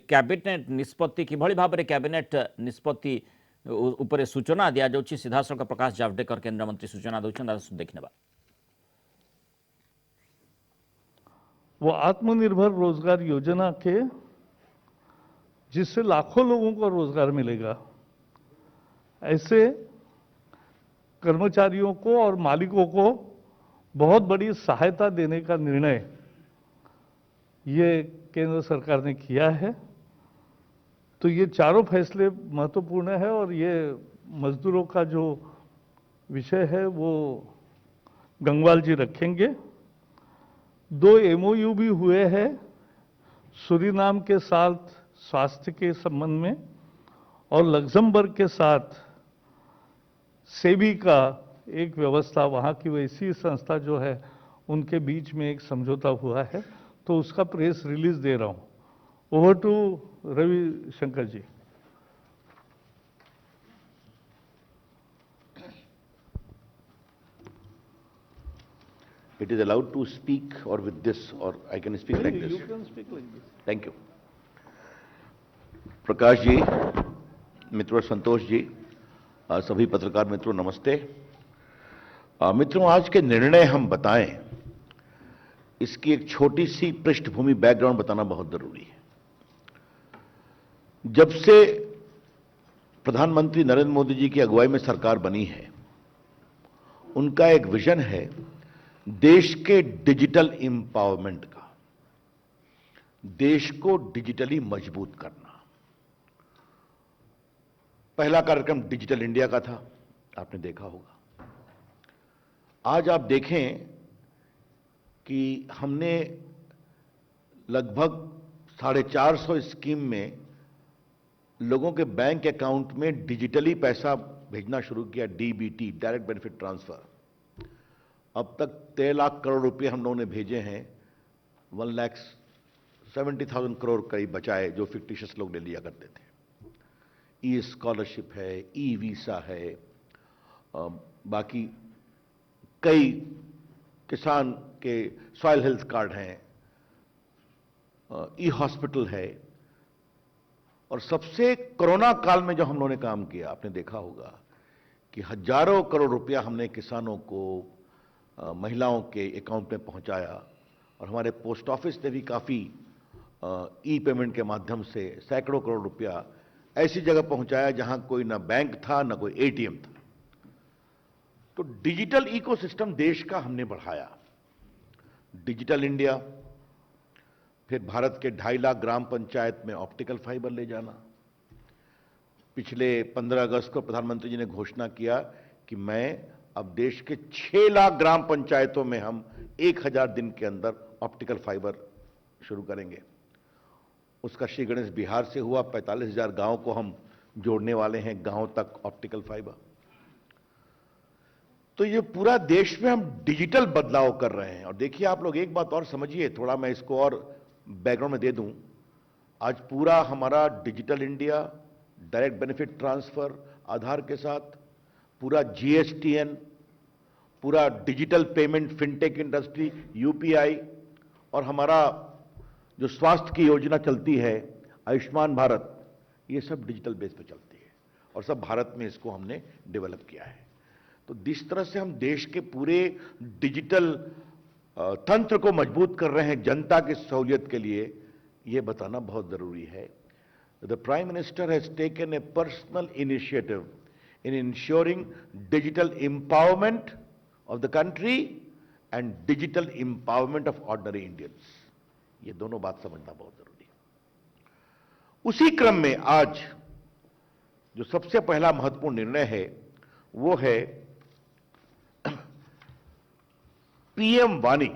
Cabinet निष्पत्ति किभଳି भाବରେ cabinet निष्पत्ति उपरे सूचना दिया जाउछि सीधासळख प्रकाश जावडेकर केंद्र मंत्री सूचना दउछन देखनेबा। वो आत्मनिर्भर रोजगार योजना के जिससे लाखों लोगों को रोजगार मिलेगा, ऐसे कर्मचारियों को और मालिकों को बहुत बड़ी सहायता देने का निर्णय ये केंद्र सरकार ने किया है। तो ये चारों फैसले महत्वपूर्ण है और ये मजदूरों का जो विषय है वो गंगवाल जी रखेंगे। 2 MOU भी हुए हैं सूरीनाम के साथ स्वास्थ्य के संबंध में और लग्जमबर्ग के साथ सेबी का एक व्यवस्था, वहाँ की वैसी संस्था जो है उनके बीच में एक समझौता हुआ है, तो उसका प्रेस रिलीज दे रहा हूँ। Over to Ravi Shankar ji. It is allowed to speak or with this, or I can speak like this. You can speak like this. Thank you. Prakash ji, मित्रों संतोष जी, सभी पत्रकार मित्रों नमस्ते। मित्रों, आज के निर्णय हम बताएं, इसकी एक छोटी सी पृष्ठभूमि बैकग्राउंड बताना बहुत जरूरी है। जब से प्रधानमंत्री नरेंद्र मोदी जी की अगुवाई में सरकार बनी है, उनका एक विजन है देश के डिजिटल एम्पावरमेंट का, देश को डिजिटली मजबूत करना। पहला कार्यक्रम डिजिटल इंडिया का था, आपने देखा होगा। आज आप देखें कि हमने लगभग 450 स्कीम में लोगों के बैंक अकाउंट में डिजिटली पैसा भेजना शुरू किया, डीबीटी, डायरेक्ट बेनिफिट ट्रांसफर। अब तक 13 लाख करोड़ रुपए हम लोगों ने भेजे हैं, 1,70,000 करोड़ करीब बचाए जो फिक्टिशियस लोग ले लिया करते थे। ई स्कॉलरशिप है, ई वीसा है, बाकी कई किसान के सॉइल हेल्थ कार्ड हैं, ई हॉस्पिटल है। और सबसे कोरोना काल में जो हम लोगों ने काम किया, आपने देखा होगा कि हजारों करोड़ रुपया हमने किसानों को, महिलाओं के अकाउंट में पहुंचाया। और हमारे पोस्ट ऑफिस ने भी काफी ई पेमेंट के माध्यम से सैकड़ों करोड़ रुपया ऐसी जगह पहुंचाया जहां कोई ना बैंक था ना कोई एटीएम था। तो डिजिटल इकोसिस्टम देश का हमने बढ़ाया। डिजिटल इंडिया, फिर भारत के 2.5 लाख ग्राम पंचायत में ऑप्टिकल फाइबर ले जाना। पिछले 15 अगस्त को प्रधानमंत्री जी ने घोषणा किया कि मैं अब देश के 6 लाख ग्राम पंचायतों में हम 1000 दिन के अंदर ऑप्टिकल फाइबर शुरू करेंगे। उसका श्री गणेश बिहार से हुआ। 45,000 गांव को हम जोड़ने वाले हैं, गांव तक ऑप्टिकल फाइबर। तो ये पूरा देश में हम डिजिटल बदलाव कर रहे हैं। और देखिए आप लोग, एक बात और समझिए, थोड़ा मैं इसको और बैकग्राउंड में दे दूं। आज पूरा हमारा digital India, direct benefit transfer Aadhaar के साथ, पूरा GSTN, पूरा digital payment, fintech industry, UPI, और हमारा जो स्वास्थ्य की योजना चलती है आयुष्मान भारत, ये सब डिजिटल बेस पे चलती है और सब भारत में इसको हमने डेवलप किया है। तो जिस तरह से हम देश के पूरे डिजिटल तंत्र को मजबूत कर रहे हैं जनता की सहूलियत के लिए, ये बताना बहुत जरूरी है। The prime minister has taken a personal initiative in ensuring digital empowerment of the country and digital empowerment of ordinary Indians. ये दोनों बात समझना बहुत जरूरी है। उसी क्रम में आज जो सबसे पहला महत्वपूर्ण निर्णय है वो है PM वाणी।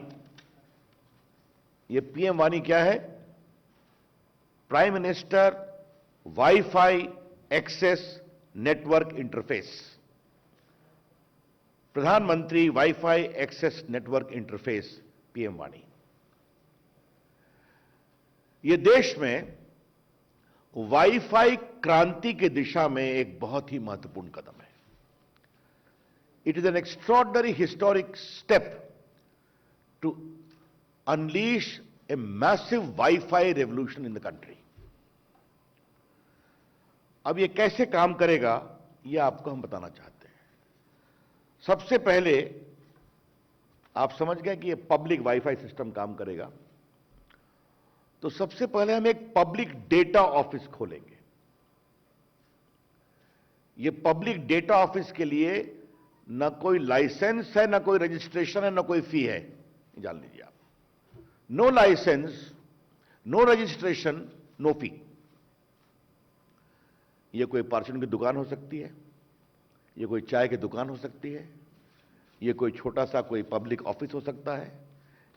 ये PM वाणी क्या है? Prime minister WiFi access network interface. प्रधानमंत्री WiFi access network interface, PM वाणी। यह देश में वाईफाई क्रांति की दिशा में एक बहुत ही महत्वपूर्ण कदम है। It is an extraordinary historic step to unleash a massive Wi-Fi revolution in the country. अब ये कैसे काम करेगा ये आपको हम बताना चाहते हैं। सबसे पहले आप समझ गए कि ये पब्लिक वाईफाई सिस्टम काम करेगा, तो सबसे पहले हम एक पब्लिक डेटा ऑफिस खोलेंगे। ये पब्लिक डेटा ऑफिस के लिए न कोई लाइसेंस है, न कोई रजिस्ट्रेशन है, न कोई फी है, जान लीजिए आप। No licence, no registration, no fee. ये कोई परचून की दुकान हो सकती है, ये कोई चाय की दुकान हो सकती है, ये कोई छोटा सा कोई पब्लिक ऑफिस हो सकता है,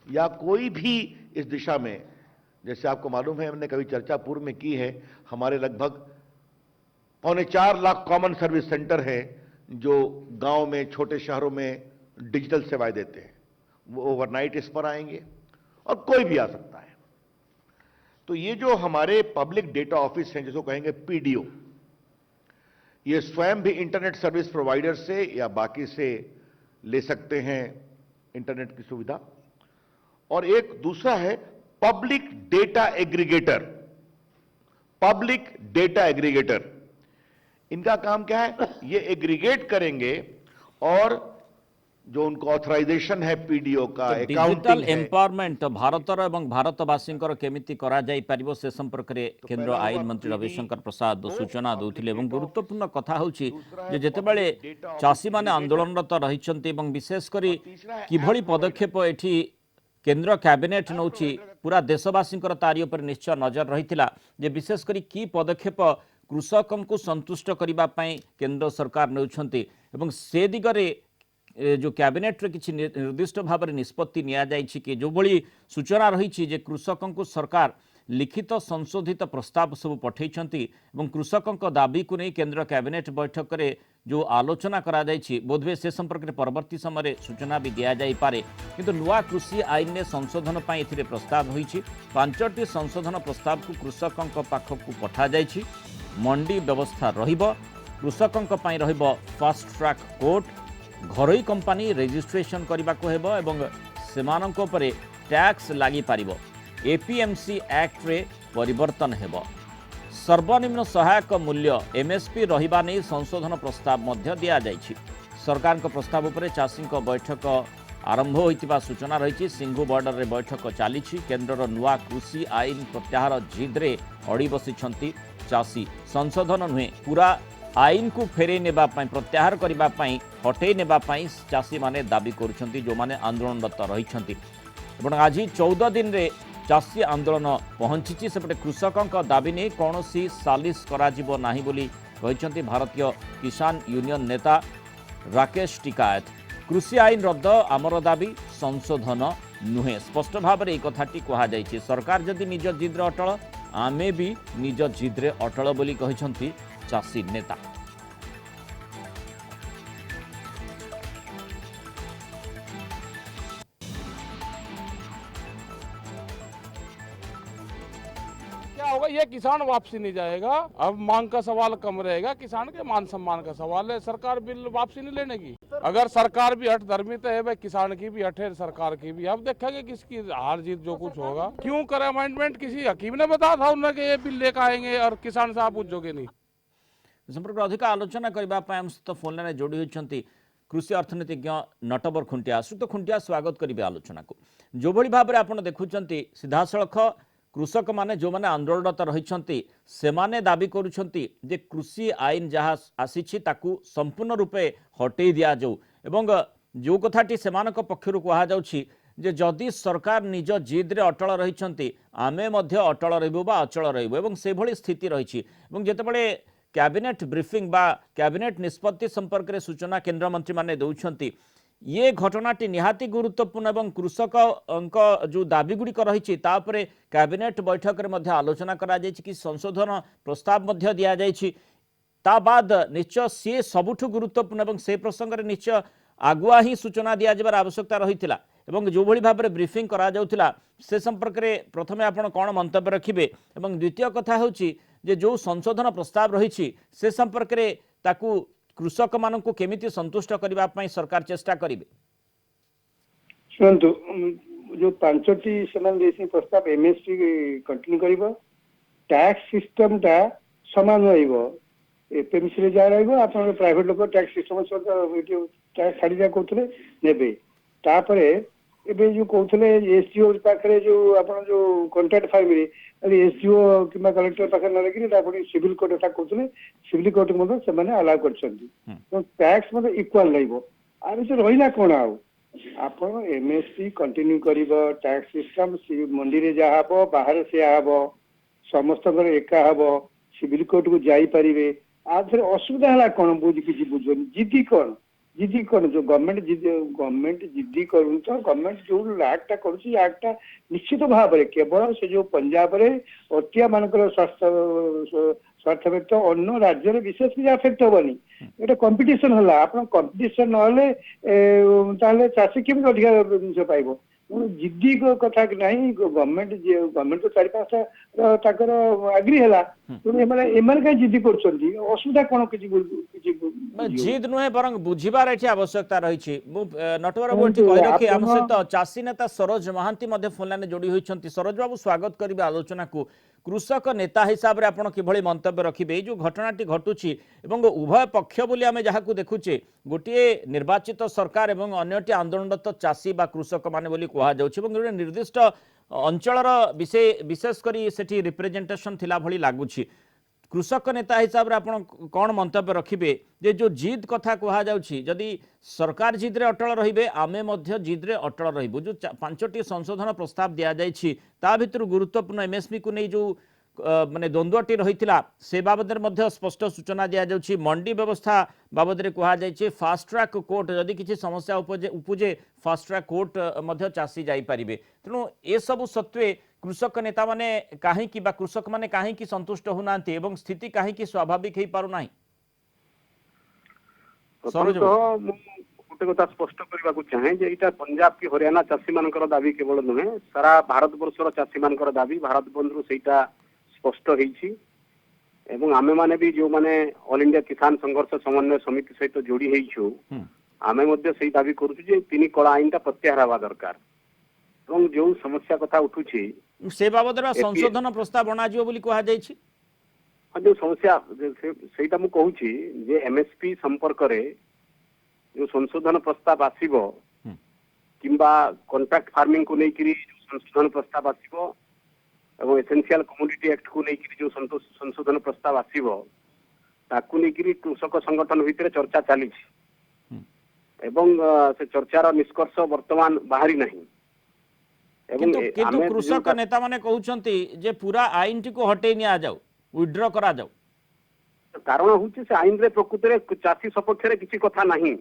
या कोई भी इस दिशा में, जैसे आपको मालूम है हमने कभी चर्चा पूर्व में की है, हमारे लगभग 4.25 लाख कॉमन सर्विस सेंटर हैं जो गांव में, छोटे शहरों में डिजिटल सेवाएं देते हैं। वो ओवरनाइट इस पर आएंगे और कोई भी आ सकता है। तो ये जो हमारे पब्लिक डेटा ऑफिस हैं, जिसको कहेंगे पीडीओ, ये स्वयं भी इंटरनेट सर्विस प्रोवाइडर से या बाकी से ले सकते हैं इंटरनेट की सुविधा। और एक दूसरा है public data aggregator. Public data aggregator, इनका काम क्या है? ये एग्रीगेट करेंगे और जो उनको ऑथराइजेशन है पीडीओ का, डिजिटल अकाउंटिंग है, एम्पावरमेंट भारतर एवं भारतवासींकर केमिति करा जाई परिबो से संपर्क रे केंद्र पहला आईन हुआ मंत्री PD, रविशंकर प्रसाद दो सूचना दउथिले एवं public गुरुत्वपूर्ण कथा होछि दूसरा है जे जेतेबेले public data office चासी माने aggregator, आंदोलनरत रहिछन्ति एवं विशेष करी और तीसरा है किभଳି app provider। पदक्षेप एठी केंद्र कैबिनेट नौछि पूरा देशवासींकर तारी उपर निश्चय नजर रहितिला जे विशेष करी की पदक्षेप कृषकंकु संतुष्ट करिबा पई केंद्र सरकार नउछन्ति एवं से दिगरे जो कैबिनेट रे किछि निर्दिष्ट भाव में निष्पत्ति निया जाइछि कि जो भली सूचना रही जे कृषकंकु सरकार लिखित संशोधित प्रस्ताव सब पठैछन्ति एवं कृषकंक दाबी को नहीं केंद्र कैबिनेट बैठक रे जो आलोचना करा जाइछि बोधवे से संपर्क में परवर्ती समय सूचना भी दिया जाई पारे। किंतु नुआ कृषि आईन में संशोधन पई एथिरे प्रस्ताव होइछि। 5टी संशोधन प्रस्ताव को कृषकंक पाखक पठा जाइछि। मंडी व्यवस्था रहिबो, कृषकंक पई रहिबो फास्ट ट्रैक कोर्ट, घरोई कंपनी रजिस्ट्रेशन करने को हेबो एवं सेमानंक उपरे टैक्स लागी पारिबो। एपीएमसी एक्ट रे परिवर्तन हेबो। सर्वनिम्न सहायक मूल्य एमएसपी रहिबा नै संशोधन प्रस्ताव मध्य दिया जाइछि। सरकार को प्रस्ताव उपरे चाषी बैठक आरंभ होइतिबा सूचना रही। सिंघु बॉर्डर रे बैठक चली। केन्द्रर नुआ कृषि आईन प्रत्याहार जिद्रे अड़ी बसिछन्ति चाषी। संशोधन नुहे पूरा आईन को फेरे नेबा पई, प्रत्याहार करिबा पई, हटै नेबा पई चाषी माने दाबी करुछन्ति जो माने आंदोलनरत रहिछन्ति। एवं आज 14 दिन रे चाषी आंदोलन पहुंची। सेपटे कृषकों दाबी नहीं कौन सालिश कराजिबो नाही बोली कहिछन्ति भारतीय किसान यूनियन नेता राकेश टिकायत। कृषि आईन रद्द आमर दाबी, संशोधन नुहे। स्पष्ट भाव में एक कथाटी कहा जाइछि। सरकार जदि निज जिद्रे अटल, आमे भी निज जिद्रे अटल बोली कहिछन्ति चाषी नेता। क्या होगा? ये किसान वापसी नहीं जाएगा। अब मांग का सवाल कम रहेगा, किसान के मान सम्मान का सवाल है। सरकार बिल वापसी नहीं लेने की। अगर सरकार भी हठधर्मित है भाई, किसान की भी हट है, सरकार की भी। अब देखेंगे किसकी हार जीत जो कुछ होगा। क्यों करे अमेंडमेंट? किसी हकीम ने बताया था उन्हें कि ये बिल लेकर आएंगे और किसान से आप पूछोगे नहीं। संपर्क अधिक आलोचना करने आम सहित फोन लाइन जोड़ी होती कृषि अर्थनीतिज्ञ नटवर खुंटिया। श्रीत खुंटिया, स्वागत करेंगे आलोचना को। जो भाई भाव में आप देखुं सीधा सड़क कृषक माने जो माने आंदोलनरत रही सेमाने दाबी करुछन्ति जे कृषि आईन जहाँ आसी ताकू संपूर्ण रूपे हटई दिया जाऊ एवं जो कथाटी सेमानक पक्षरु कहा जाउछि जे जदि सरकार निज जिद्रे अटल रही आमे मध्य अटल रहिबु बा अचल रहिबु एवं से भली स्थिति रही। जेतेबेले कैबिनेट ब्रीफिंग बा कैबिनेट निष्पत्ति संपर्क में सूचना केंद्र मंत्री माने दउछन्ति, ये घटनाटी निहाती गुरुत्वपूर्ण एवं कृषक जो दाबी गुड़िक रही कैबिनेट बैठक में आलोचना करा जायछि कि संशोधन प्रस्ताव मध्य दिया जायछि। ता बाद निश्चय सी सबुठु गुरुत्वपूर्ण एवं से प्रसंग में निश्चय आगुआ ही सूचना दि जाबार आवश्यकता रही एवं जो भली भाव में ब्रीफिंग करा जाउथिला से संपर्क में प्रथमे आपण कौन मंतव्य रखिबे एवं द्वितीय कथा होछि जे जो संशोधन प्रस्ताव रही से संपर्क में ताकू कृषक मान को केमिति संतुष्ट करबा पई सरकार चेष्टा करिवे। शुणु जो 5टी सेमान देसी प्रस्ताव एमएसपी कंटिन्यू करिवो, टैक्स सिस्टम टा समान रहिबो, एपीएमसी रे जा रहइबो आपण प्राइवेट लोक टैक्स सिस्टम टैक्स छाड़ी जा कहते नेबे तापरे एबे जो कहते एसडीओ पाखे जो आपण जो कॉन्ट्रैक्ट फार्म रे एसडीओ किंबा कलेक्टर पाखे न लेकिन तापरे सिविल कोर्ट एटा कहते सिविल कोर्ट मध्ये से माने अलाउ करछंती तो टैक्स मध्ये इक्वल रहइबो आ से रहिला कोन आउ आपण एमएसपी कंटिन्यू करिबो टैक्स सिस्टम मंडी रे जा हबो बाहर से हबो समस्त एका हबो सिविल कोर्ट को जाई परिबे आधर असुविधा है कौन बुझ कि बुझे जिद्दी कौन जो गवर्नमेंट जिद्दी करूँ तो गवर्नमेंट जो एक्टा करा निश्चित भाव में केवल से जो पंजाब रे अटिया मानकर स्वार्थ व्यक्त अन्य राज्य में विशेष किसी अफेक्ट हेनी ये कंपिटिशन है आप कंपिटिशन ना चाषी केमी अधिक जिन पाइब जिद्दी कथा नहीं गवर्नमेंट तो चार पांचटा आग्री है कहीं जिद्दी करसुविधा कौन जिद नुहे बर बुझार ये आवश्यकता रही नटवर बाबू कही रखी आम सहित चाषी नेता सरोज महांती फोन लाइन जोड़ी होती सरोज बाबू स्वागत करेंगे आलोचना को कृषक नेता हिसाब से आपड़ कि मंतव्य रखिए जो घटनाटी घटुची उभय पक्ष बोली आम जहाँ देखुचे गोटे निर्वाचित सरकार और अन्यटी आंदोलनरत चाषी बा कृषक माने बोली कहुचे निर्दिष्ट अंचलर विशेषकर से रिप्रेजेंटेशन थिला भली लगुच कृषक नेता हिसाब से आपड़ कौन मंतव्य रखिए जे जो जिद कथा कहुच्छी जदि सरकार जिद रे अटल रहिबे आमे मध्य जिद रे अटल रहिबु जो 5टी संशोधन प्रस्ताव दिया जाइछि ता भितर गुरुत्वपूर्ण एमएसपी को नहीं जो माने द्वंद्वटी रहितिला से बाबद मध्य स्पष्ट सूचना दिया जाउछि मंडी व्यवस्था बाबद रे कहा जाइछि फास्ट ट्रैक कोर्ट जदि किछि समस्या उपजे फास्ट ट्रैक कोर्ट मध्य चासी जाई परिबे तेणु ए सब सत्वे कृषक नेता माने काहे कि बा कृषक माने काहे कि संतुष्ट होनांती एवं स्थिति काहे कि स्वाभाविक हे पारु नाही गोटे कथा स्पष्ट करने को चाहे जे इटा पंजाब की हरियाणा चाषी मानकर दाबी केवल नुहे सारा भारत वर्षर चाषी मानकर दाबी भारत बंधु सेटा स्पष्ट होईछि एवं आमे माने भी जो माने ऑल इंडिया किसान संघर्ष समन्वय समिति सहित जोड़ी हेइछु आमे मध्ये सेही दाबी करूछु जे तिनी कला आईनटा प्रत्याहार हवा दरकार एवं जो समस्या कथा उठुछि से बाबद संशोधन प्रस्ताव बना जिवो बोली कहा जाइछि जो समस्या सेटा मु कहूछि जे एमएसपी संपर्क रे जो संशोधन प्रस्ताव आसीबो किंबा कॉन्ट्रैक्ट फार्मिंग को लेकिरी जो संशोधन प्रस्ताव आसीबो एवं एसेंशियल कमोडिटी एक्ट को लेकिरी जो संशोधन प्रस्ताव आसीबो ताकू लेकिरी कृषक संगठन भितर चर्चा चली एवं से चर्चार निष्कर्ष वर्तमान बाहरी नहीं किंतु कृषक नेता माने कहउछंती जे पूरा आईन टी को हटेई निया जाऊ विड्रॉ करा जाऊ कारण होउछि से आईन रे प्रकृति रे चाषी सपक्ष रे किछि कथा नहीं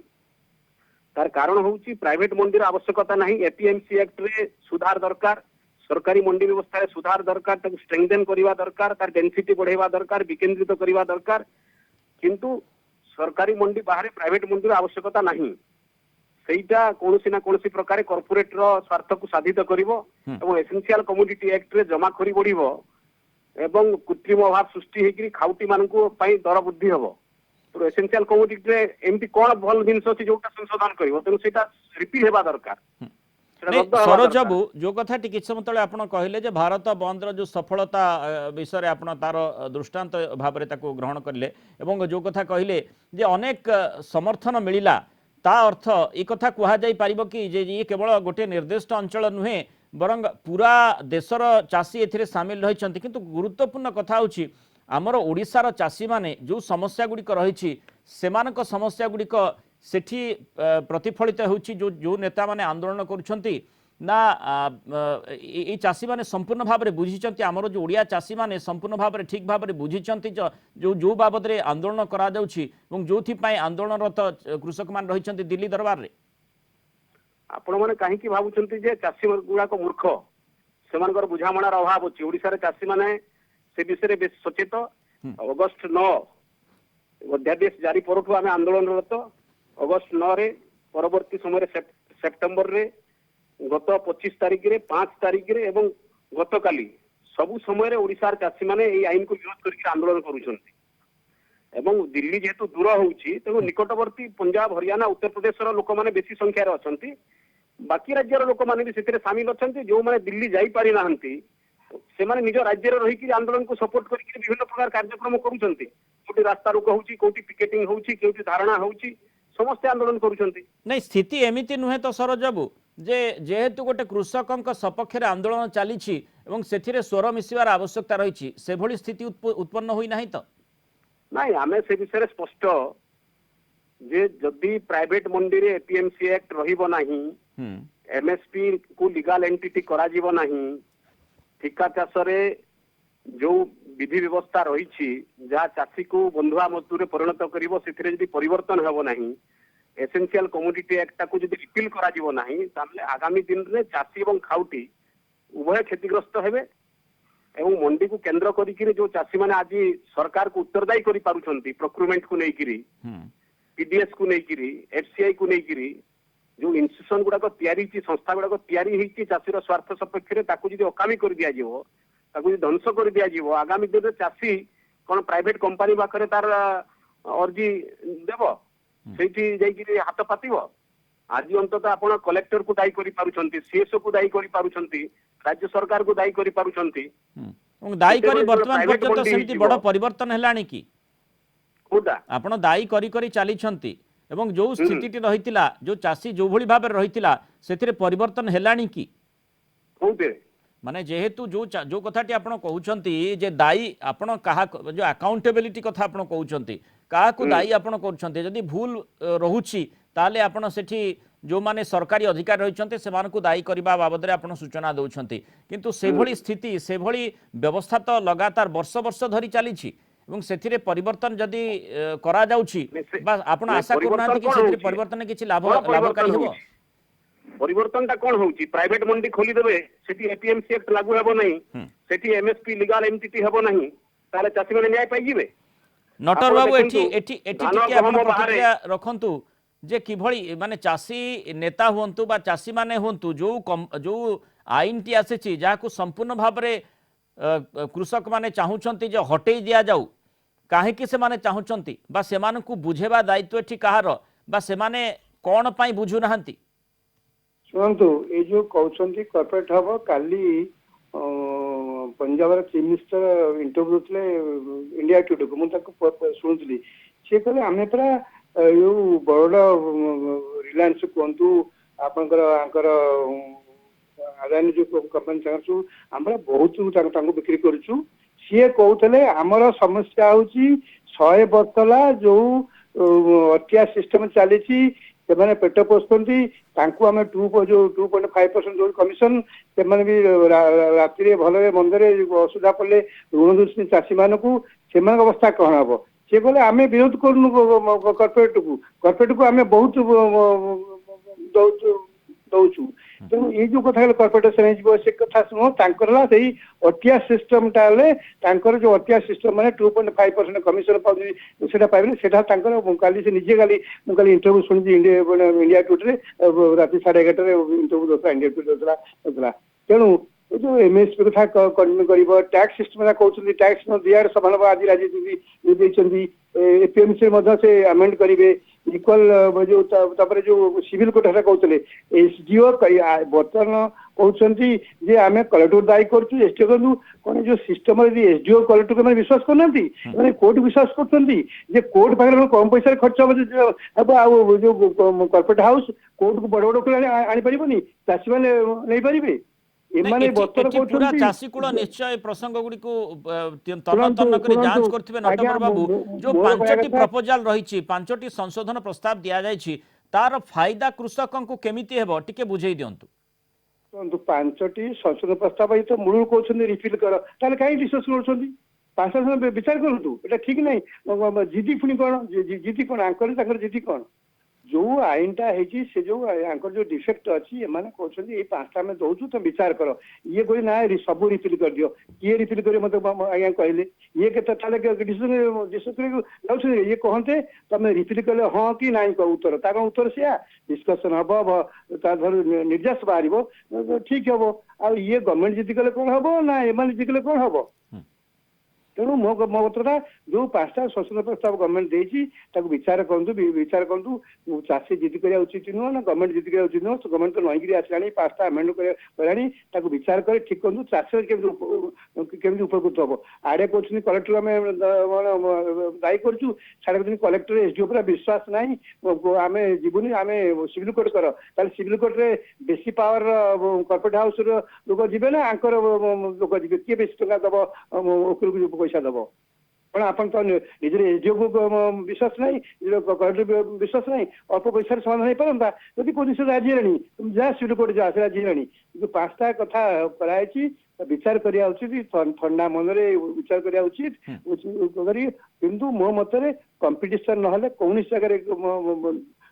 तार कारण होउछि प्राइवेट मंडी रे आवश्यकता नहीं एपीएमसी एक्ट रे सुधार दरकार सरकारी मंडी व्यवस्था रे सुधार दरकार ताकू स्ट्रेंथन करिवा दरकार तार डेंसिटी बढ़ाइबा दरकार विकेंद्रित करिवा दरकार किंतु सरकारी मंडी बाहर प्राइवेट मंडी रे आवश्यकता नहीं सेटा कोनोसी ना कोनोसी प्रकार कॉर्पोरेट रो स्वार्थ को साधित करिवो एवं एसेंशियल कमोडिटी एक्ट रे जमा करी बढ़िवो एवं कृत्रिम अभाव सृष्टि हेकरी खाउटी मानकू पई दर वृद्धि हबो तो एसेंशियल कमोडिटी रे एमपी कोन भल जिंस अछि जोटा संशोधन करिवो तेनु सेटा रिपील हेबा दरकार सरोज बाबू जो कथा टी किछ समय तले आपण कहले जे भारत बंद रो जो सफलता विषय रे आपण तार दृष्टांत भाव रे ताको ग्रहण करले एवं जो कथा कहले जे अनेक समर्थन मिलिला ता अर्थ ए कथा कहा जाई पारिबो कि जे ये केवल गोटे निर्दिष्ट अंचल नुहे बरं पूरा देशर चाषी एथिरे सामिल रहिछंती किंतु गुरुत्वपूर्ण कथा होछि आमर ओडिसार चाषी माने जो समस्या गुड़िक रही सेमानक समस्या गुड़िक सेठी प्रतिफलित होछि जो जो नेता माने आंदोलन करुछंती ना ये चाषी माने संपूर्ण भाव में बुझीचंती आमर जो ओडिया चाषी माने संपूर्ण भाव में ठीक भाव में बुझीचंती जो जो बाबद रे आंदोलन करा जाउछि एवं जोथि पई आंदोलनरत कृषक मान रहिचंती दिल्ली दरबार रे आपण माने काहे की भाबुचंती जे चाषी गुडा को मूर्ख सेमानकर बुझामणार अभाव अछि ओडिसा रे चाषी माने से विषय रे बेस सचेत अगस्त 9 अध्यादेश जारी परठु आमे आंदोलनरत अगस्त 9 रे परवर्ती समय सेप्टेम्बर रे गत 25 तारिख रे 5 तारिख रे एवं गत काली सबु समय रे ओडिसा चाषी माने ए आईन को विरोध करके आंदोलन करूछंती एवं दिल्ली जेहेतु दूर होउछि तो निकटवर्ती पंजाब हरियाणा उत्तर प्रदेश रो लोक माने बेसी संख्या रे अछंती बाकी राज्य रो लोक माने भी सेते शामिल अछंती जो माने दिल्ली जाई पारि नाहंती से माने निज राज्य रे रही कि आंदोलन को सपोर्ट करके विभिन्न प्रकार कार्यक्रम करूछंती कोटी रास्ता रोक होउची कोटी पिकेटिंग होउची कोटी धारणा होउची समस्त आंदोलन करूछंती नहीं स्थिति एमिति नुहे तो सरोज बाबू जे जेहेतु गोटे कृषक सपक्ष आंदोलन चली से स्वर मिसबार आवश्यकता रही से भली स्थिति उत्पन्न होई नाही तो नहीं आमे से विषय स्पष्ट जे जदि प्राइवेट मंडी रे एपीएमसी एक्ट रहिबो नाही एमएसपी को लीगल एंटिटी करा जीवो नाही ठिका चाष रे जो विधि व्यवस्था रही जहाँ चाषी को बंधुआ मजदूर परिणत करिवो सेथिरे जदि परिवर्तन हेबो नाही एसेंशियल कमोडिटी एक्ट को जदि रिपील करा जीवो नाही ताले आगामी दिन रे चाषी एवं खाउटी उभय क्षतिग्रस्त हेबे एवं मंडी को केंद्र करिकिरी जो चाषी माने आज सरकार को उत्तरदायी करि पारुछंती प्रोक्यूरमेंट को नेकिरी पीडीएस को नेकिरी एफसीआई को नेकिरी जो इंस्टीट्यूशन गुड़ाक तैयारी संस्था गुड़ाक तैयारी होती चाषीर स्वार्थ सपक्ष ताकू जदि अकामी कर दिया जिवो ताकू जदि ध्वंस कर दिया जिवो आगामी दिन चाषी कौन प्राइवेट कंपनी पाखरे तार अर्जी देव सेठी जाइकिरी हाथ पातिबो आज अंततः आपण कलेक्टर को दायी करि पारुछंती सीएसओ को दायी करि पारुछंती राज्य सरकार को दायी करि पारुछंती दायी करी वर्तमान पर्यंत सेमिति बड़ परिवर्तन हेलानी कि कोडा आपण दायी करी करी चली छंती एवं जो स्थिति रहितिला जो चाषी जो भली भाबे रहितिला सेथिरे परिवर्तन हेलानी कि कोउते माने जेहेतु जो कथाटी आपण कहउछंती जे दायी आपण कहा जो अकाउंटेबिलिटी कथा आपण कहउछंती कहा को दायी आपण करछंती जदी भूल रहुछि ताले आपण सेठी जो माने सरकारी अधिकारी रहिछंती सेमान को दायी करबा बाबद रे आपण सूचना दउछंती किंतु से भली स्थिति से भली व्यवस्था तो लगातार वर्ष वर्ष धरि चलीछि এবং সেথিরে পরিবর্তন যদি করা যাଉଛି বা আপন আশা করুনাନ୍ତି कि সেথিরে পরিবর্তন কিছু লাভকারী ହେବ परिवर्तनटा कोन होउची प्राइवेट मंडी खोली देबे सेठी एपीएमसी एक्ट लागू हेबो नहीं सेठी एमएसपी लीगल एंटिटी हेबो नहीं ताले चासी माने न्याय पाई जिवे नटर बाबू एठी एठी एठी टिके आपण प्रतिक्रिया रखंतु जे किभଳି माने चासी नेता हुंतु बा चासी माने हुंतु जो आईन टी आसेची जाको संपूर्ण भाबरे कृषक माने चाहुचंती जे हटेई दिया जाऊ काहेकि से माने चाहुचंती बा सेमान को बुझेबा दायित्व एठी कहार बा सेमाने कोन पई बुझु नाहंती शुणु ये जो कहते कॉर्पोरेट हब काली पंजाब चीफ मिनिस्टर इंटरव्यू थे इंडिया टुडे को मुझे शुणुली सी कहले आम पूरा यो बड़ रिलायंस कहतु आपंकर आदानी जो कंपनी चाहूँ आम बहुत बिक्री करुँ सी कहते आमर समस्या हूँ 100 वर्षला जो अटिया सिस्टम चली से पेट पोषुंट आम 2.5% जो कमिशन से भी राति भल मंदे असुविधा पड़े ऋण दूसरी चाषी मान अवस्था कौन हम सी कहले आम विरोध करूँ कॉर्पोरेट को आम बहुत दौचु तेणु ये जो कथा कॉर्पोरेशन से कथा शुण से अटिया सिस्टम जो अटिया सिस्टम मैंने 2.5% कमिशन पाइबे से काली से निजे काली इंटरव्यू शुणी इंडिया टुडे राति 11:30 interview Daula India today Daula तेणु जो एमएसपी कथा कंटिन्यू कर टैक्स सिस्टम कहते टैक्स दिया समान आज राजनीति एपीएमसी से आमेंड करेंगे इक्वल जो सिविल कोर्ट कहते एसडीओ बर्तमान कहते जे आम कलेक्टर दायी करूँ एसडीओ करूँ कौन जो सिस्टम एसडीओ कलेक्टर को विश्वास करना कोर्ट विश्वास कर कोर्ट पाखे कम पैसा खर्च हम जो कॉर्पोरेट हाउस कोर्ट को बड़ बड़ आनीपारे चाषी मैंने नहीं पारे पूरा चाषी कूल निश्चय प्रसंग गुड़ी को तन्न करी जांच करथिबे नटवर बाबू जो 5टी प्रपोजल रही 5टी संशोधन प्रस्ताव दिया जायछि तार फायदा कृषकों को केमिति हेबो टिके बुझेई दियंतु 5टी संशोधन प्रस्ताव तो मूल कहते रिफिल कर ताले काई डिस्कस करछंती 5 विचार करतु एटा ठीक नहीं जिदी पुणी कौन जिदी कौन आंकर जिदी कौन जो आईनटा है जो आंकर जो डिफेक्ट अच्छी एमाने कहते ये 5टा में दौचु तुम विचार कर ये कोई ना सब रिफिल कर दियो किए रिफिल कर मत आज्ञा कहले ये ये कहते तुम रिफिल कले हाँ कि ना उत्तर तार उत्तर से डिस्कसन हम धर निर्देश बाहर ठीक हम आ ये गवर्नमेंट जिति कले कौन हम ना एम जिति कले कौन हम तेणु मो कथा जो 5टा संशोधन प्रस्ताव गवर्नमेंट देती विचार करूँ चाषी जिद करा उचित नुह ना गवर्नमेंट जिद करा उचित नुह गवर्नमेंट तो नईकरी आसला 5टा आमेंड करा विचार कर ठीक करूँ चाषी केमी उपकृत हम आड़े कहते कलेक्टर आम दायी करूँ साढ़े कहते कलेक्टर एसडीओ पूरा विश्वास ना आम जीवनी आम सिविल कोर्ट कर सिविल कोर्ट रे बेसी पावर कॉर्पोरेट हाउस लोक जी ना आंकर लोक जी किए बेसी टका दब वकिल को पैसा दब कौन आपन तो निजे एसडीओ को विश्वास नहीं कलेक्टर विश्वास नहीं अल्प पैसा समाधान हो पारता जब कौन से राजी है जहाँ सिविल कोर्ट जा राजी है कि 5टा कथा कराई विचार करिया उचित ठंडा मनरे विचार करिया उचित किंतु मो मतरे कंपटीशन नहले कौन जगह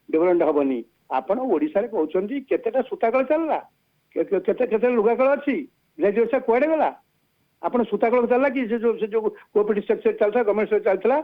डेवलपमेंट हेनी आपण ओडिशा रे कहउछंती केतेटा सूताकल चलला केते लुगाकल अछि ग्रेजुएशन कुआडे गला आपण सूताकल चलला कि से जो कोऑपरेटिव सेक्टर चलता गवर्नमेंट सेक्टर चलता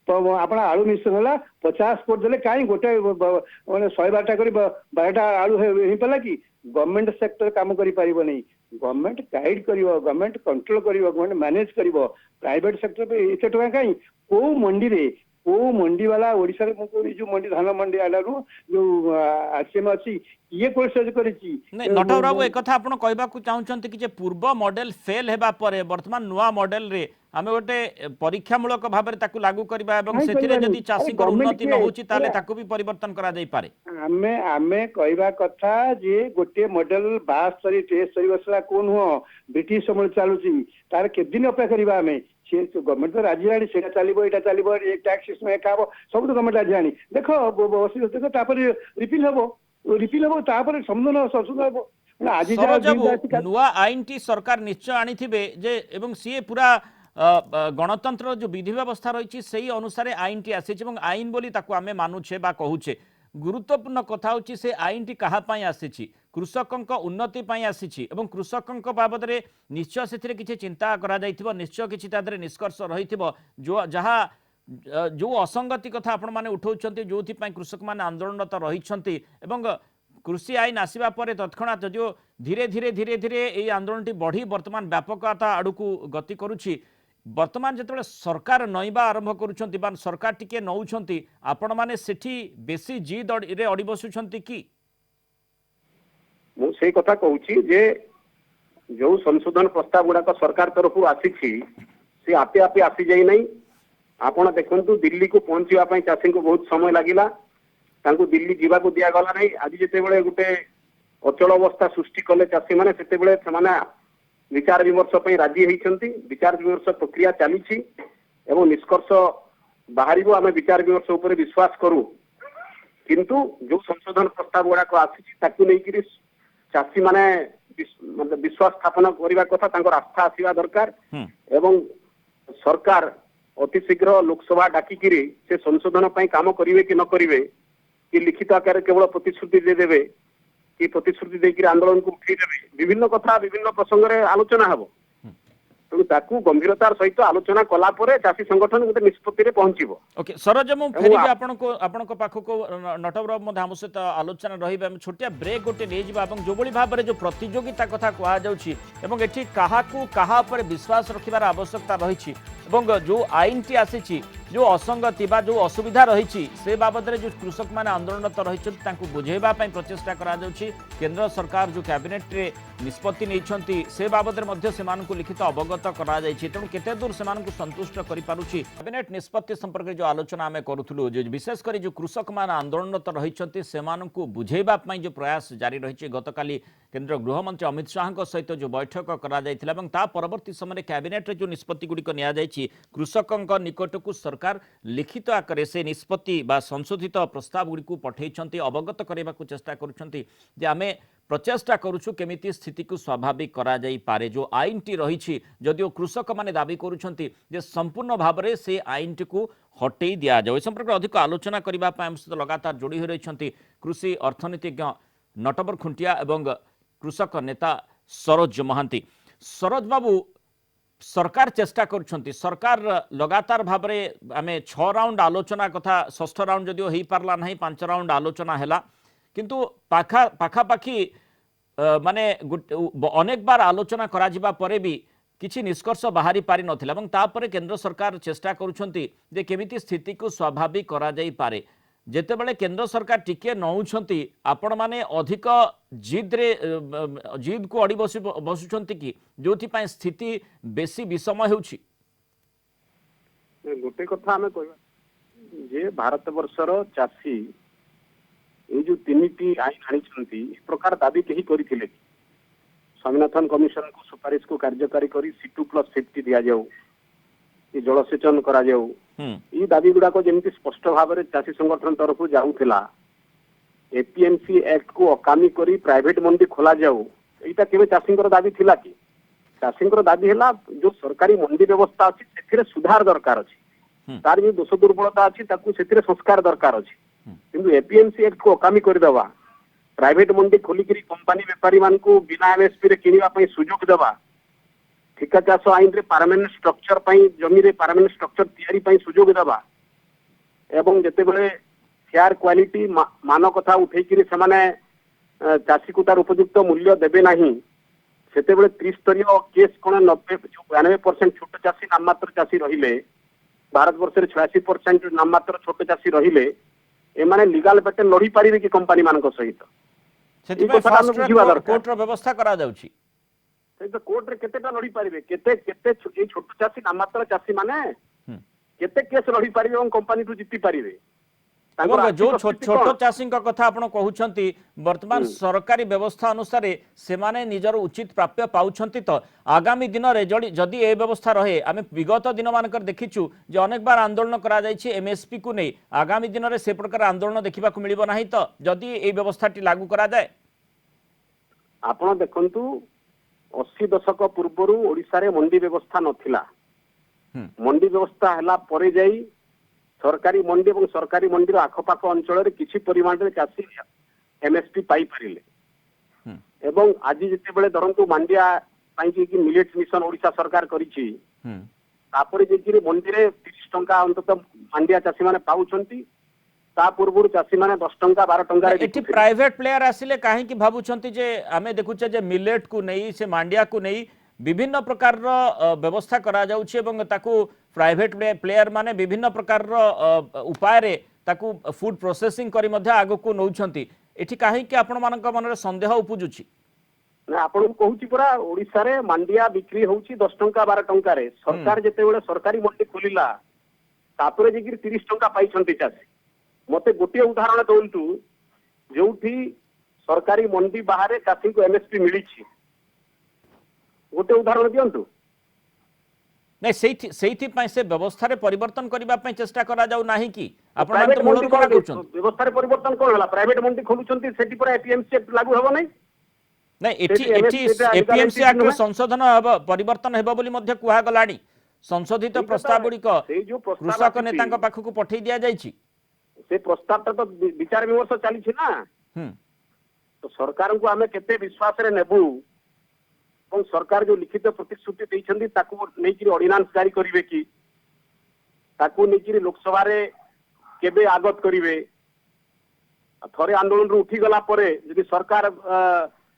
तो आपण आलू मिशन होला 50 कोट देले काई गोटे माने 112टा करी 12टा आलू हे पला कि गवर्नमेंट सेक्टर काम करि परिबो नहीं गवर्नमेंट गाइड करिवो गवर्नमेंट कंट्रोल करिवो गवर्नमेंट मैनेज करिवो प्राइवेट सेक्टर पे एते टका काई को मंडी रे को मंडी वाला ओडिशा रे जो मंडी धान मंडी आडारू जो आरसीएम अछि ये कोर्स करिछि नहीं नटवर बाबू एक कथा आपण कहबा को चाहउछंती कि जे पूर्व मॉडल फेल हेबा परे वर्तमान नुवा मॉडल रे आमे गोटे परीक्षामूलक भाबरे ताकू लागू करबा एवं सेतिरे जदी चासी को उन्नति न होची ताले ताकू भी परिवर्तन करा जाई पारे आमे कहबा कथा जे गोटे मॉडल 72 63 वर्षला कोन हो ब्रिटिश समल चालुची तार के दिन अपेक्षा करबा आमे से गवर्नमेंट तो राजी आनी सेटा चलिबो एटा चलिबो एक टैक्स सिस्टम एकाबो सब तो गवर्नमेंट राजी आनी देखो बसी देखो तापर रिपील हबो तापर संशोधन हबो आज नुआ आईन टी सरकार निश्चय आनीथिबे जे एवं सीए पूरा गणतंत्र जो विधि व्यवस्था रही से अनुसार आईन टी आसी आईन बोली ताकू आमे मानुछे बा कहूछे गुरुत्वपूर्ण कथा होची से आईन टी कहा पाई आसीची कृषकक उन्नति पाई आसीची एवं कृषकक बाबद रे निश्चय से किछि चिंता करा जाइथिबो निश्चय किछि तादरे निष्कर्ष रहिथिबो जो जहा जो असंगति कथा आपण माने उठाउछंती जोथि पाई कृषक माने आंदोलनरत रहिछंती एवं कृषि आईन आसीबा परे तत्क्षणात जो धीरे धीरे धीरे धीरे एई आंदोलनटी बढ़ी वर्तमान व्यापकता आड़कू गति करुछि वर्तमान जिते सरकार नईबा आरंभ करुछंती बा सरकार टिके नौछंती आपण माने सेठी बेसी जिद रे अड़ी बसुछंती कि मु सेई कथा कहूची जे जो संशोधन प्रस्ताव गुड़ाक सरकार तरफ आसी से आपे आपे आसी जाई नहीं आपण देखंतु दिल्ली को पहुंचवा पई चाषी को बहुत समय लागिला तांको दिल्ली जीवा को दिया गला नहीं आज जेते बेले गुटे अचल अवस्था सृष्टि कले चाषी माने सेते बेले समाना विचार विमर्श पई राजी होइछंती विचार विमर्श प्रक्रिया चली एवं निष्कर्ष बाहर आम विचार विमर्श उपर विश्वास करूँ किंतु जो संशोधन प्रस्ताव गुड़ाक आसी चाषी माने विश्वास स्थापन करने कथा आस्था आसवा दरकार एवं सरकार अति शीघ्र लोकसभा डाकिकी से संशोधन पर काम करेंगे कि न करेंगे कि लिखित आकार केवल प्रतिश्रुति देदेवे कि प्रतिश्रुति देकर आंदोलन को उठेदेवे विभिन्न कथा विभिन्न प्रसंग में आलोचना हम तेणु ताकू गंभीरतार सहित आलोचना कला परे चाषी संगठन गोटे निष्पत्ति रे पहुंचीबो ओके सरोज मु फेरिबे आपनको पाखको नटवर मध्य हम सहित आलोचना रहिबे हम छोटिया ब्रेक गोटे ले जिबा एवं जो बड़ी भाबरे जो प्रतियोगिता कथा कहा जाउछि एवं एठी काहाकू काहा पर विश्वास रखिबार आवश्यकता रहिछि एवं जो आईन टी आसीछि जो असंगति बा जो असुविधा रही से बाबद जो कृषक मैंने आंदोलनरत रही बुझेबा प्रचेषा करा केंद्र सरकार जो कैबिनेट रे निष्पत्ति नहीं से बाबद से लिखित अवगत करा तेणु केते दूर से संतुष्ट कर कैबिनेट निष्पत्ति संपर्क जो आलोचना आम करूँ जो विशेषकर जो कृषक मैंने आंदोलनरत रही से बुझेबा जो प्रयास जारी रही गतकाली केंद्र गृहमंत्री अमित शाह सहित जो बैठक करा परवर्ती समय कैबिनेट जो निष्पत्ति गुड़िक नि कृषक निकट को सरकार लिखित आकार से निष्पत्ति बा संशोधित प्रस्ताव गुड़ी पठे अवगत करने को चेष्टा करुँचे आमे प्रचेषा करुछु केमिति स्थिति को स्वाभाविक करा जाई पारे जो आईन टी रही जदिओ कृषक माने दाबी करुछंती जे संपूर्ण भाव में से आईन टी को हटई दिया जाए संपर्क अधिक आलोचना करबा पय हम सहित लगातार जोड़ी हो रही कृषि अर्थनीतिज्ञ नटवर खुंटिया एवं कृषक नेता सरोज महांती सरोज बाबू सरकार चेष्टा करुछंती सरकार लगातार भाव में आम 6 राउंड आलोचना कथा 6ठ राउंड जदिओ हो पारला नहीं 5 राउंड आलोचना हैला किंतु पाखापाखि माने अनेक बार आलोचना करा जिबा परे भी किछि निष्कर्ष बाहरी पारि नथिला ଏବଂ तापर केंद्र सरकार चेष्टा करूछंती जे केमिति स्थिति को स्वाभाविक करा जाई पारे जेतेबेले केंद्र सरकार टिके नौछंती आपण माने अधिक जिद को अड़ी बसुछंती कि जोथि पय स्थिति बेसी विषम हेउछि गोटे कथा आम कह जे भारत वर्षर चाषी ये जो तीन आईन आनी प्रकार दाबी कहीं करथिले स्वामीनाथन कमिशन को सुपारिश को कार्यकारी करी C2+50 दिया जाऊ ये जलसेचन करा जाऊ ये दाबी गुड़ाक जमी स्पष्ट भाव में चाषी संगठन तरफ जाऊला APMC एक्ट को अकामी करी प्राइवेट मंडी खोला जाऊ यहाँ केवे चाषी दाबी थिला कि चाषी दाबी है जो सरकारी मंडी व्यवस्था अच्छी से सुधार दरकार अच्छी तार जो दोष दुर्बलता अच्छी से संस्कार दरकार अच्छी किंतु APMC एक्ट को अकामी करदेवा प्राइवेट मंडी खोलिक कंपानी बेपारी मान को बिना MSP रे किनिबा सुजोग देवा ठिका चाष आईन रे परमानेंट स्ट्रक्चर जमी रे परमानेंट स्ट्रक्चर तैयारी पई सुजोग देवा एवं जेतेबेले फेयर क्वालिटी मान कथा उठेकरी से माने चाषी को तार उपयुक्त मूल्य देबे नहीं सेतेबेले त्रिस्तरीय केस कोन 92% छोट चाषी नाममात्र चाषी रहिले भारत वर्ष रे 86% नाममात्र छोट चाषी रहिले एमाने लीगल बैटल लड़ी पारिबे कि कंपनी मान सहित कोर्ट व्यवस्था करा जाउछि तो कोर्ट रे केतेटा लड़ी पारिबे केते केते छोट चाषी नाममात्र चाषी माने केते केस लड़ी पारिबे और कंपनी को जीति पारिबे जो छोट चाषी कथा आपण कहउछंती वर्तमान सरकारी व्यवस्था अनुसार से माने निजर उचित प्राप्य पाउछंती तो आगामी दिन रे जदि ए व्यवस्था रहे आमे विगत दिन मानकर देखिछु जे अनेक बार आंदोलन करा जायछि MSP को नै आगामी दिन रे से प्रकार आंदोलन देखिबा को मिलिबो नाही तो जदि ए व्यवस्थाटी लागू करा जाय आपण देखंतु 80 दशक पूर्वरु ओडिसा रे मंडी व्यवस्था नथिला मंडी व्यवस्था हला परे जाई सरकारी मंडी और सरकारी मंडी आखपाख अंचल किसी परिमाण में चाषी MSP पाई पारिले एवं आज जिते धरतु मांडिया मिलेट्स मिशन ओडिशा सरकार करिछि तापर जे मंडी रे 30 टंका अंतत मांडिया चाषी माने पाउछंती ता पूर्व चाषी माने 10 टंका 12 टंका रे एठी प्राइवेट प्लेयर आसिले काहे कि भाबुछंती जे आमे देखुछे जे मिलेट को नहीं से मांडिया को नहीं विभिन्न प्रकार व्यवस्था करा जाउछि एवं ताकू प्राइवेट प्लेयर माने विभिन्न प्रकार उपाय रे ताकू फूड प्रोसेसिंग करी मध्ये आगो को नौछंती एठी काहे कि आपण मानक मन रे संदेह उपुजुछि ना आपण कहूछि पुरा ओडिसा रे मांडिया बिक्री होउछि 10 टंका 12 टंका रे सरकार जेते बेले सरकारी मंडी खोलिला तापरे जेगिर 30 टंका पाइछंती चासी मते गोटे उदाहरण दउंतु जोठी सरकारी मंडी बाहर चासी को MSP मिलिछि गोटे उदाहरण दियंतु नहीं सेठी पय से व्यवस्था रे परिवर्तन करबा पय चेष्टा करा जाउ नाही कि आपण मान तो मूल करा करछन व्यवस्था रे परिवर्तन कोन हला प्राइवेट मंडी खोलुछंती सेठी पर APMC एक्ट लागू हेबो नै नहीं एठी APMC एक्ट रे संशोधन हेबो परिवर्तन हेबो बोली मध्ये कुहा गलाडी संशोधित प्रस्ताव गुडी को कृषक नेता का पाख को पठै दिया जायछि से प्रस्ताव तो विचार विमर्श चली छी ना तो सरकार को हमें केते विश्वास रे नेबू और सरकार जो लिखित प्रतिश्रुति देइछंदी ताकू नेकिरी ऑर्डिनेंस जारी करिवे कि ताकू नेकिरी लोकसभा रे केबे आगत करिवे थरे आंदोलन रू उठी गला परे यदि सरकार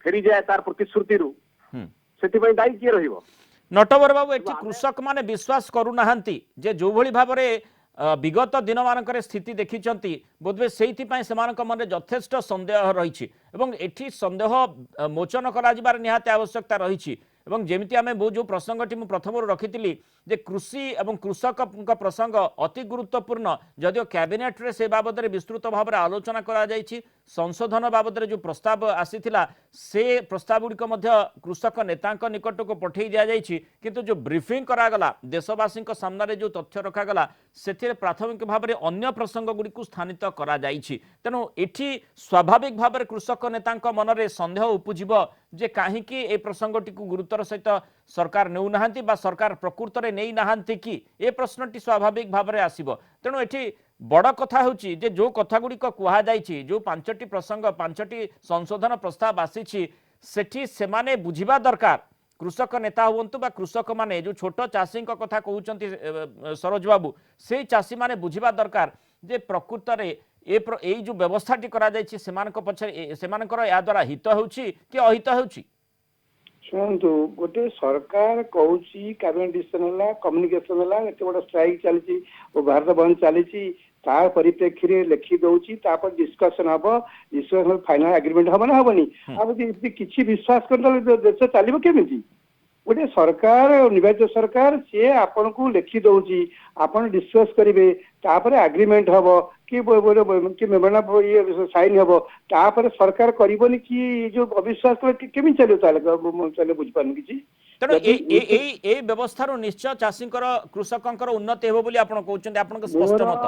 फेरी जाए तार प्रतिश्रुति रू सेति पय दायी किए रहिबो नटवर बाबू एठी कृषक माने विश्वास करू नाहंती जे जो भली भाव रे विगत दिन मानक स्थिति देखिंट बोधवे से मन यथेष्ट सन्देह रही एठी सन्देह मोचन कर निहाती आवश्यकता रही जमी आम जो प्रसंगटी मु प्रथम रखी जे कृषि एवं कृषक प्रसंग अति गुरुत्वपूर्ण जदिव कैबिनेट रे से बाबद विस्तृत भाव में आलोचना करा जायछि संशोधन बाबद जो प्रस्ताव आसीथिला से प्रस्ताव गुड़िक कृषक नेता निकट को पठे दि जायछि किंतु जो ब्रीफिंग करागला देशवासी सामने जो तथ्य रखागला से प्राथमिक भाव में अन्य प्रसंग गुड़िक स्थानित करा जायछि तेणु एठी स्वाभाविक भाव में कृषक नेता मन में सन्देह उपजिब जे कहीं ए प्रसंगटी को गुरुतर सहित सरकार नेउनाहांती बा सरकार प्रकृत रे नेई नाहांती कि ए प्रश्नटी स्वाभाविक भाव में आसीबो तेणु एठी बड़ कथा होची जे जो कथा गुड़िक कुहा जायछि जो पांचटी प्रसंग पांचटी संशोधन प्रस्ताव आसीछि सेठी सेमाने बुझिबा दरकार कृषक नेता हुंतु बा कृषक माने जो छोट चाषी कथा कहउचंती सरोज बाबू से चाषी माने बुझिबा दरकार जे प्रकृत रे ए जो व्यवस्थाटी करा जायछि सेमानक पछे सेमानकर या द्वारा हित होउछि कि अहित होउछि ଶୁଣନ୍ତୁ, ଗୋଟେ ସରକାର କହୁଛି କ୍ୟାବିନେଟ ଡିସିସନ ହେଲା, କମ୍ୟୁନିକେସନ ହେଲା, ଏତେ ବଡ ଷ୍ଟ୍ରାଇକ୍ ଚାଲିଛି ଓ ଭାରତ ବନ୍ଦ ଚାଲିଛି, ତା ପରିପ୍ରେକ୍ଷୀରେ ଲେଖି ଦଉଛି, ତାପରେ ଡିସ୍କସନ ହବ, ଡିସ୍କସନ ଫାଇନାଲ ଆଗ୍ରିମେଣ୍ଟ ହବ ନା ହବନି? ଆଉ ଯଦି କିଛି ବିଶ୍ୱାସ କରିଦେଲେ ଦେଶ ଚାଲିବ କେମିତି? ଗୋଟେ ସରକାର, ନିର୍ବାଚିତ ସରକାର, ସିଏ ଆପଣଙ୍କୁ ଲେଖି ଦଉଛି, ଆପଣ ଡିସ୍କସ୍ କରିବେ, ତାପରେ ଆଗ୍ରିମେଣ୍ଟ ହବ କି ମେମୋରାଣ୍ଡମ ଇଏ ସାଇନ୍ ହବ, ତାପରେ ସରକାର କରିବନି କି ଯୋଉ ଅବିଶ୍ୱାସ କଲେ କେମିତି ଚାଲିବ? ତାହେଲେ ବୁଝିପାରୁନି କିଛି। ତେଣୁ ଯଦି ଏଇ ବ୍ୟବସ୍ଥାରୁ ନିଶ୍ଚୟ ଚାଷୀଙ୍କର କୃଷକଙ୍କର ଉନ୍ନତି ହେବ ବୋଲି ଆପଣ କହୁଛନ୍ତି, ଆପଣଙ୍କ ସ୍ପଷ୍ଟ ମୋର ମତ।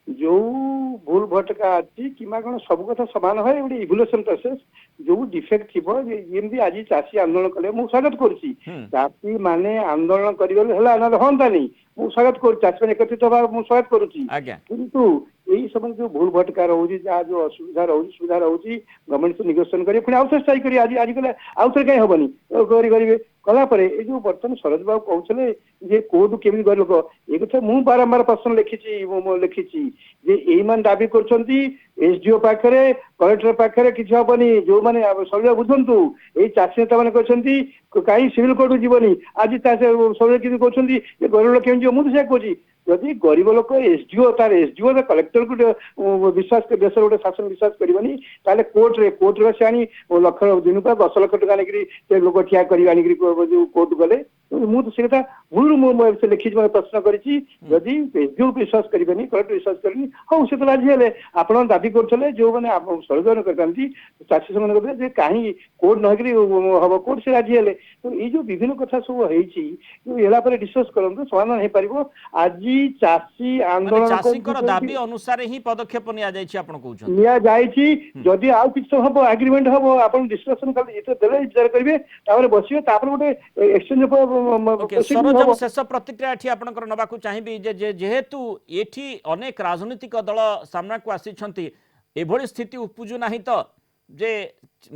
ଯୋଉ ଭୁଲ ଭଟକା ଅଛି କିମ୍ବା କଣ ସବୁ କଥା ସମାନ ହୁଏ, ଗୋଟେ ଇଭଲ୍ୟୁସନ ପ୍ରୋସେସ, ଯୋଉ ଡିଫେକ୍ଟ ଥିବ, ଯେମିତି ଆଜି ଚାଷୀ ଆନ୍ଦୋଳନ କଲେ ମୁଁ ସ୍ୱାଗତ କରୁଛି। ଚାଷୀ ମାନେ ଆନ୍ଦୋଳନ କରିଗଲେ ହେଲା, ନହେଲେ ହୁଅନ୍ତାନି। ମୁଁ ସ୍ୱାଗତ କରୁଛି, ଚାଷୀ ମାନେ ଏକତ୍ରିତ ହେବା ମୁଁ ସ୍ୱାଗତ କରୁଛି। ଆଜ୍ଞା। କିନ୍ତୁ ଏଇ ସମୟରେ ଯୋଉ ଭୁଲ ଭଟକା ରହୁଛି, ଯାହା ଯୋଉ ଅସୁବିଧା ରହୁଛି, ସୁବିଧା ରହୁଛି, ଗଭର୍ଣ୍ଣମେଣ୍ଟ ନିଗୋସିଏସନ କରିବେ, ପୁଣି ଆଉଥରେ ଷ୍ଟ୍ରାଇକ୍ କରିବେ। ଆଜି କଲେ ଆଉଥରେ କାହିଁ ହବନି? କରିବେ। କଲା ପରେ ଏଇ ଯୋଉ ବର୍ତ୍ତମାନ ସରୋଜ ବାବୁ କହୁଥିଲେ ଯେ କୋର୍ଟ କେମିତି ଗଲେ ଲୋକ, ଏ କଥା ମୁଁ ବାରମ୍ବାର ପ୍ରଶ୍ନ ଲେଖିଛି, ମୁଁ ଲେଖିଛି ଯେ ଏଇମାନେ ଦାବି କରୁଛନ୍ତି ଏସଡିଓ ପାଖରେ, କଲେକ୍ଟର ପାଖରେ କିଛି ହବନି। ଯୋଉମାନେ ସରୋଜ ବୁଝନ୍ତୁ, ଏଇ ଚାଷୀ ନେତା ମାନେ କହିଛନ୍ତି କାହିଁ ସିଭିଲ କୋର୍ଟକୁ ଯିବନି। ଆଜି ସରୋଜ କେମିତି କହୁଛନ୍ତି ଯେ ଗରିବ ଲୋକ କେମିତି ଯିବ? ମୁଁ ତ ସେଇଆ କହୁଛି, ଯଦି ଗରିବ ଲୋକ ଏସଡିଓ, ତାର ଏସଡିଓ କଲେକ୍ଟରକୁ ବିଶ୍ୱାସ, ଦେଶର ଗୋଟେ ଶାସନ ବିଶ୍ୱାସ କରିବନି, ତାହେଲେ କୋର୍ଟରେ ସେ ଆଣି ଲକ୍ଷ ଦିନକୁ 10 ଲକ୍ଷ ଟଙ୍କା ଆଣିକିରି ସେ ଲୋକ ଠିଆ କରିକି ଆଣିକିରି ଯୋଉ କୋର୍ଟ ଗଲେ। ମୁଁ ତ ସେ କଥା ଭୁଲରୁ ମୁଁ ଲେଖିଛି, ପ୍ରଶ୍ନ କରିଛି। ଯଦି ଏସଡିଓକୁ ବିଶ୍ୱାସ କରିବେନି, କଲେକ୍ଟର ବିଶ୍ୱାସ କରିବେନି, ହଉ ସେ ତ ରାଜି ହେଲେ। ଆପଣ ଦାବି କରୁଥିଲେ ଯୋଉମାନେ ଷଡ଼ଯନ୍ତ୍ର କରିଥାନ୍ତି ଚାଷୀ ସେମାନେ କହିଲେ ଯେ କାହିଁ କୋର୍ଟ ନ ହେଇକିରି ହବ, କୋର୍ଟ ସେ ରାଜି ହେଲେ। ଏଇ ଯୋଉ ବିଭିନ୍ନ କଥା ସବୁ ହେଇଛି, ହେଲା ପରେ ଡିସ୍କସ୍ କରନ୍ତୁ, ସମାଧାନ ହେଇପାରିବ। ଆଜି ଚାଷୀ ଆନ୍ଦୋଳନ ଚାଷୀଙ୍କର ଦାବି ଅନୁସାରେ ହିଁ ପଦକ୍ଷେପ ନିଆଯାଇଛି ଆପଣ କହୁଛନ୍ତି? ନିଆଯାଇଛି। ଯଦି ଆଉ କିଛି ହବ, ଆଗ୍ରିମେଣ୍ଟ ହବ, ଆପଣ ଡିସ୍କସନ କଲେ ଯେତେ ଦେଲେ ବିଚାର କରିବେ, ତାପରେ ବସିବେ, ତାପରେ ଗୋଟେ ଏକ୍ସଚେଞ୍ଜ ସରୋଜ ହବ। ବାବୁ, ଶେଷ ପ୍ରତିକ୍ରିୟା ଏଠି ଆପଣଙ୍କର ନେବାକୁ ଚାହିଁବି ଯେ ଯେହେତୁ ଏଠି ଅନେକ ରାଜନୈତିକ ଦଳ ସାମ୍ନାକୁ ଆସିଛନ୍ତି, ଏଭଳି ସ୍ଥିତି ଉପୁଜୁ ନାହିଁ ତ ଯେ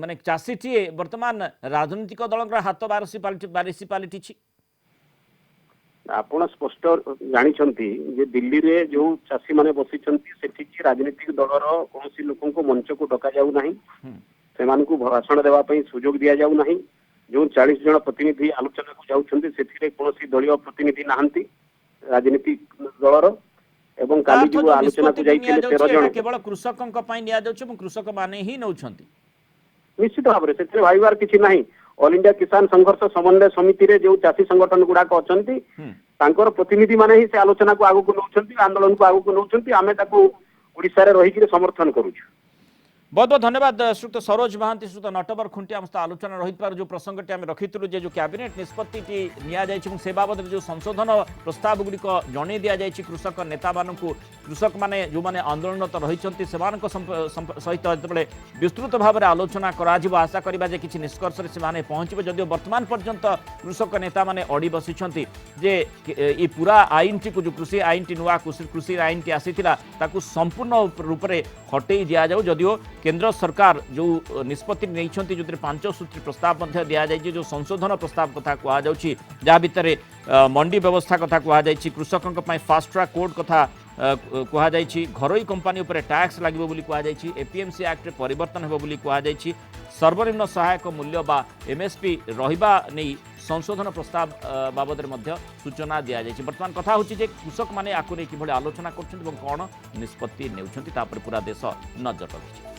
ମାନେ ଚାଷୀଟିଏ ବର୍ତ୍ତମାନ ରାଜନୈତିକ ଦଳଙ୍କର ହାତ ବାରିସି ପାଲିଟିଛି? ଆପଣ ସ୍ପଷ୍ଟ ଜାଣିଛନ୍ତି ଯେ ଦିଲ୍ଲୀରେ ଯୋଉ ଚାଷୀ ମାନେ ବସିଛନ୍ତି, ସେଠିକି ରାଜନୈତିକ ଦଳର କୌଣସି ଲୋକଙ୍କୁ ମଞ୍ଚକୁ ଡକାଯାଉ ନାହିଁ, ସେମାନଙ୍କୁ ଭାଷଣ ଦେବା ପାଇଁ ସୁଯୋଗ ଦିଆଯାଉ ନାହିଁ। ଯୋଉ 40 ଜଣ ପ୍ରତିନିଧି ଆଲୋଚନାକୁ ଯାଉଛନ୍ତି, ସେଥିରେ କୌଣସି ଦଳୀୟ ପ୍ରତିନିଧି ନାହାନ୍ତି ରାଜନୀତିକ ଦଳର। ଏବଂ କାଲି ଯୋଉ ଆଲୋଚନାକୁ ଯାଇଥିଲେ 13 ଜଣ, କେବଳ କୃଷକଙ୍କ ପାଇଁ ନିଆଯାଉଛି ଏବଂ କୃଷକ ମାନେ ହିଁ ନେଉଛନ୍ତି। ନିଶ୍ଚିତ ଭାବରେ ସେଥିରେ ଭାବିବାର କିଛି ନାହିଁ। ଅଲ ଇଣ୍ଡିଆ କିଷାନ ସଂଘର୍ଷ ସମନ୍ୱୟ ସମିତିରେ ଯୋଉ ଚାଷୀ ସଂଗଠନ ଗୁଡାକ ଅଛନ୍ତି, ତାଙ୍କର ପ୍ରତିନିଧି ମାନେ ହିଁ ସେ ଆଲୋଚନାକୁ ଆଗକୁ ନେଉଛନ୍ତି, ଆନ୍ଦୋଳନକୁ ଆଗକୁ ନେଉଛନ୍ତି। ଆମେ ତାକୁ ଓଡିଶାରେ ରହିକିରି ସମର୍ଥନ କରୁଛୁ। बहुत बहुत धन्यवाद श्रीयुक्त सरोज महांती, श्रीयुक्त नटवर खुंटी आम आलोचना रही जो प्रसंगटी आम रखी जो कैबिनेट निष्पत्ति से बाबद जो संशोधन प्रस्ताव गुड़िक जन दि जाए कृषक नेता मानू, कृषक मैंने जो मैंने आंदोलन रही सहित जो विस्तृत भाव में आलोचना करा आशा करवा कि निष्कर्ष से पहुँचे। जदिव बर्तमान पर्यंत कृषक नेता मैंने अड़ी बसी जे ये पूरा आईन टी जो कृषि आईन टी नुआ कृषि आईन टी आसी संपूर्ण रूप से हटई दि जाऊ। जदिव केंद्र सरकार जो निष्पत्ति नहीं जो 5 सूत्री प्रस्ताव दि जाए, जो संशोधन प्रस्ताव कथा कहुच्छी, जहाँ भितर मंडी व्यवस्था कथा कहुच्छी, कृषकों फास्ट ट्रैक कोर्ट कथा कहुच्छी, घरोई कंपानी उपर टैक्स लगे कहुच्छी, एपीएमसी एक्ट परिवर्तन हो कहुच्छी, सर्वनिम्न सहायक मूल्य बा एमएसपी रहिबा नहीं संशोधन प्रस्ताव बाबद सूचना दि जाए। बर्तमान कथा होची जे कृषक माने आकु नहीं कि आलोचना कर कौन निष्पत्ति नेउछंती पूरा देश नजर रखिছে।